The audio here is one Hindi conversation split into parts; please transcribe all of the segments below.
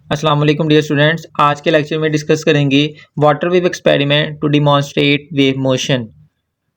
अस्सलाम वालेकुम डियर स्टूडेंट्स। आज के लेक्चर में डिस्कस करेंगे water wave experiment to demonstrate wave motion.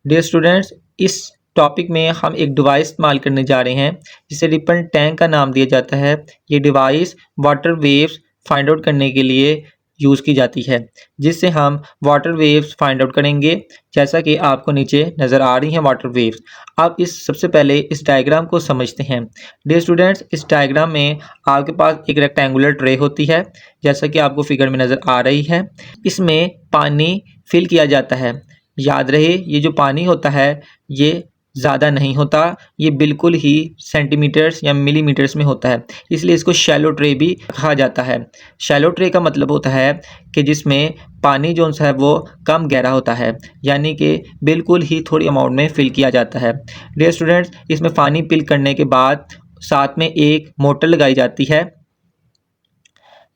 Dear students, इस टॉपिक में हम एक डिवाइस इस्तेमाल करने जा रहे हैं जिसे रिपल टैंक का नाम दिया जाता है। ये device water waves find out करने के लिए यूज़ की जाती है, जिससे हम वाटर वेव्स फाइंड आउट करेंगे। जैसा कि आपको नीचे नज़र आ रही हैं वाटर वेव्स। आप सबसे पहले इस डायग्राम को समझते हैं। डियर स्टूडेंट्स, इस डायग्राम में आपके पास एक रेक्टेंगुलर ट्रे होती है, जैसा कि आपको फिगर में नज़र आ रही है। इसमें पानी फिल किया जाता है। याद रहे, ये जो पानी होता है ये ज़्यादा नहीं होता, ये बिल्कुल ही सेंटीमीटर्स या मिलीमीटर्स में होता है, इसलिए इसको शैलो ट्रे भी कहा जाता है। शैलो ट्रे का मतलब होता है कि जिसमें पानी जो सा है वो कम गहरा होता है, यानी कि बिल्कुल ही थोड़ी अमाउंट में फिल किया जाता है। डियर स्टूडेंट्स, इसमें पानी फिल करने के बाद साथ में एक मोटर लगाई जाती है।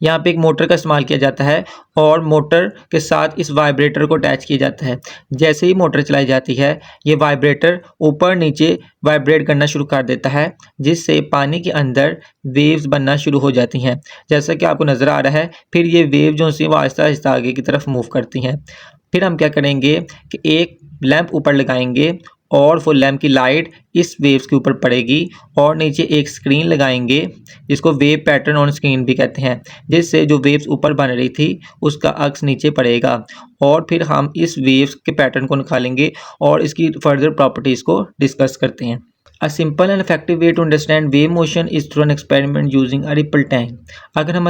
यहाँ पे एक मोटर का इस्तेमाल किया जाता है और मोटर के साथ इस वाइब्रेटर को अटैच किया जाता है। जैसे ही मोटर चलाई जाती है, ये वाइब्रेटर ऊपर नीचे वाइब्रेट करना शुरू कर देता है, जिससे पानी के अंदर वेव्स बनना शुरू हो जाती हैं। जैसा कि आपको नज़र आ रहा है, फिर ये वेव जो सी वो आहिस्ता आहिस्ता आगे की तरफ मूव करती हैं। फिर हम क्या करेंगे कि एक लैंप ऊपर लगाएंगे और वो लैंप की लाइट इस वेव्स के ऊपर पड़ेगी और नीचे एक स्क्रीन लगाएंगे, जिसको वेव पैटर्न ऑन स्क्रीन भी कहते हैं, जिससे जो वेव्स ऊपर बन रही थी उसका अक्स नीचे पड़ेगा। और फिर हम इस वेव्स के पैटर्न को निकालेंगे और इसकी फर्दर प्रॉपर्टीज़ को डिस्कस करते हैं। A simple and effective way to understand wave motion is through an experiment using a ripple tank। अगर हम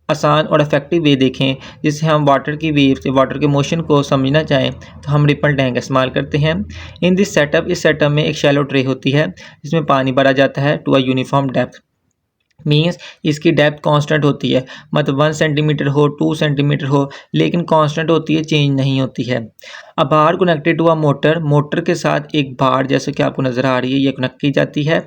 आसान और इफेक्टिव वे देखें जिससे हम वाटर की वेव से वाटर के मोशन को समझना चाहें, तो हम रिपल टैंक इस्तेमाल करते हैं। इन दिस सेटअप, इस सेटअप में एक शैलो ट्रे होती है जिसमें पानी भरा जाता है to a uniform depth. Means इसकी डेप्थ कांस्टेंट होती है, मतलब 1 सेंटीमीटर हो 2 सेंटीमीटर हो, लेकिन कांस्टेंट होती है, चेंज नहीं होती है। अब बाहर connected to a motor, motor के साथ एक बार जैसे कि आपको नज़र आ रही है ये कनेक्ट की जाती है,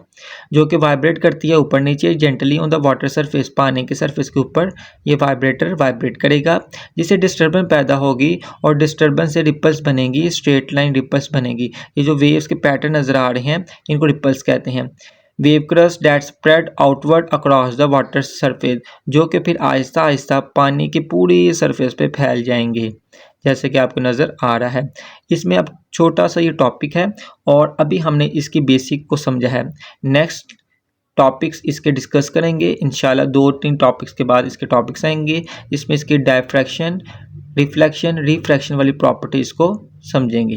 जो कि वाइब्रेट करती है ऊपर नीचे gently on the water surface. पानी के सरफेस के ऊपर ये वाइब्रेटर वाइब्रेट करेगा, जिससे डिस्टर्बेंस पैदा होगी और डिस्टर्बेंस से रिपल्स बनेगी, स्ट्रेट लाइन रिपल्स बनेगी। ये जो वेव्स के पैटर्न नज़र आ रहे हैं इनको रिपल्स कहते हैं। Wave crust that spread outward across the water surface, जो कि फिर आहिस्ता आहिस्ता पानी की पूरी सरफेस पे फैल जाएंगे, जैसे कि आपको नज़र आ रहा है। इसमें अब छोटा सा ये टॉपिक है और अभी हमने इसकी बेसिक को समझा है। नेक्स्ट टॉपिक्स इसके डिस्कस करेंगे इंशाल्लाह। 2-3 टॉपिक्स के बाद इसके टॉपिक्स आएंगे, जिसमें इसकी डायफ्रैक्शन, रिफ्लेक्शन, रिफ्रैक्शन वाली प्रॉपर्टीज़ को समझेंगे।